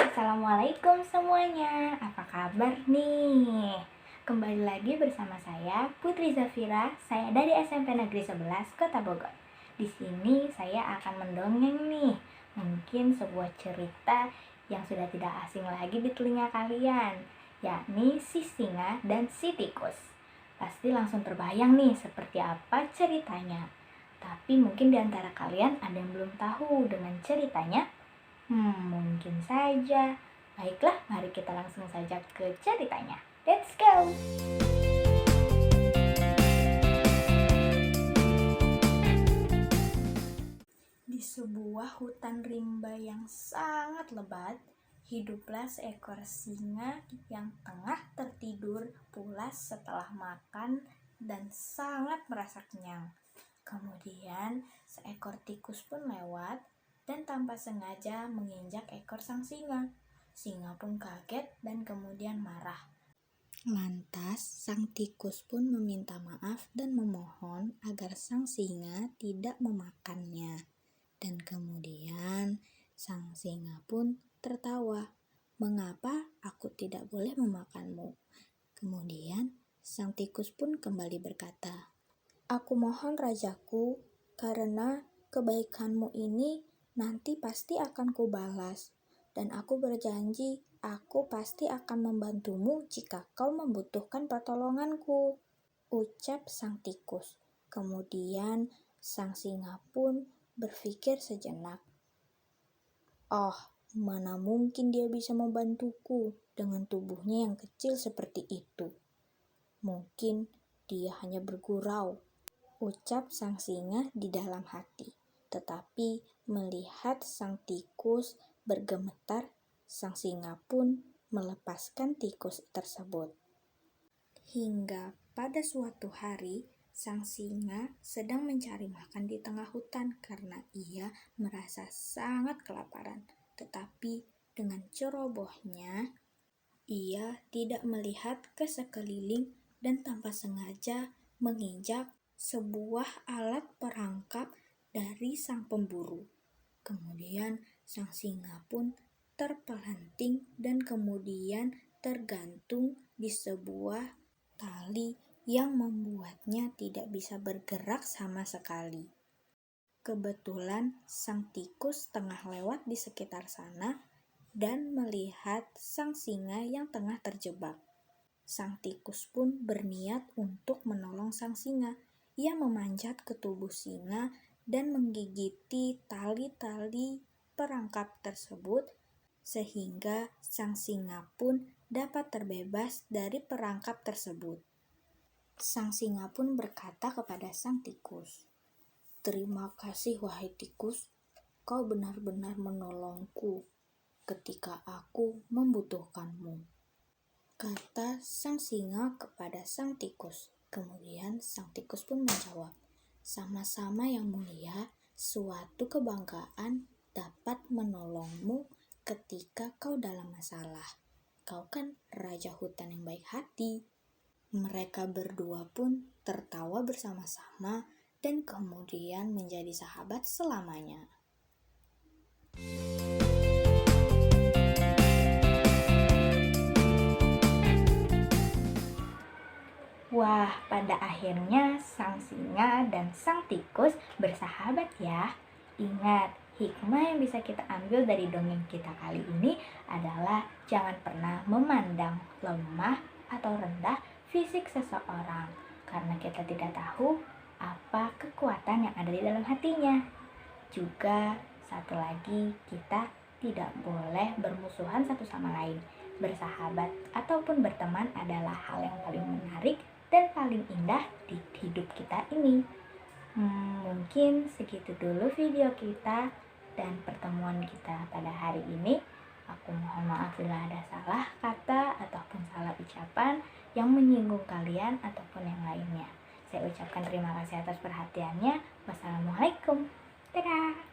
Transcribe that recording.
Assalamualaikum semuanya, apa kabar nih? Kembali lagi bersama saya Putri Zafira, saya dari SMP Negeri 11 Kota Bogor. Di sini saya akan mendongeng nih, mungkin sebuah cerita yang sudah tidak asing lagi di telinga kalian, yakni si singa dan si tikus. Pasti langsung terbayang nih seperti apa ceritanya. Tapi mungkin di antara kalian ada yang belum tahu dengan ceritanya. Mungkin saja. Baiklah, mari kita langsung saja ke ceritanya. Let's go! Di sebuah hutan rimba yang sangat lebat, hiduplah seekor singa yang tengah tertidur pulas setelah makan dan sangat merasa kenyang. Kemudian, seekor tikus pun lewat dan tanpa sengaja menginjak ekor sang singa. Singa pun kaget dan kemudian marah. Lantas, sang tikus pun meminta maaf dan memohon agar sang singa tidak memakannya. Dan kemudian, sang singa pun tertawa. "Mengapa aku tidak boleh memakanmu?" Kemudian, sang tikus pun kembali berkata, "Aku mohon rajaku, karena kebaikanmu ini nanti pasti akan kubalas, dan aku berjanji aku pasti akan membantumu jika kau membutuhkan pertolonganku," ucap sang tikus. Kemudian sang singa pun berpikir sejenak. "Oh, mana mungkin dia bisa membantuku dengan tubuhnya yang kecil seperti itu. Mungkin dia hanya bergurau," ucap sang singa di dalam hati. Tetapi melihat sang tikus bergemetar, sang singa pun melepaskan tikus tersebut. Hingga pada suatu hari, sang singa sedang mencari makan di tengah hutan karena ia merasa sangat kelaparan. Tetapi dengan cerobohnya, ia tidak melihat ke sekeliling dan tanpa sengaja menginjak sebuah alat perangkap dari sang pemburu. Kemudian sang singa pun terpelanting dan kemudian tergantung di sebuah tali yang membuatnya tidak bisa bergerak sama sekali. Kebetulan sang tikus tengah lewat di sekitar sana dan melihat sang singa yang tengah terjebak. Sang tikus pun berniat untuk menolong sang singa. Ia memanjat ke tubuh singa dan menggigiti tali-tali perangkap tersebut sehingga sang singa pun dapat terbebas dari perangkap tersebut. Sang singa pun berkata kepada sang tikus, "Terima kasih wahai tikus, kau benar-benar menolongku ketika aku membutuhkanmu," kata sang singa kepada sang tikus. Kemudian sang tikus pun menjawab, "Sama-sama yang mulia, suatu kebanggaan dapat menolongmu ketika kau dalam masalah. Kau kan raja hutan yang baik hati." Mereka berdua pun tertawa bersama-sama dan kemudian menjadi sahabat selamanya. Wah, pada akhirnya sang singa dan sang tikus bersahabat ya. Ingat, hikmah yang bisa kita ambil dari dongeng kita kali ini adalah jangan pernah memandang lemah atau rendah fisik seseorang, karena kita tidak tahu apa kekuatan yang ada di dalam hatinya. Juga satu lagi, kita tidak boleh bermusuhan satu sama lain. Bersahabat ataupun berteman adalah hal yang paling menarik dan paling indah di hidup kita ini. Mungkin segitu dulu video kita dan pertemuan kita pada hari ini. Aku mohon maaf bila ada salah kata ataupun salah ucapan yang menyinggung kalian ataupun yang lainnya. Saya ucapkan terima kasih atas perhatiannya. Wassalamualaikum. Dadah.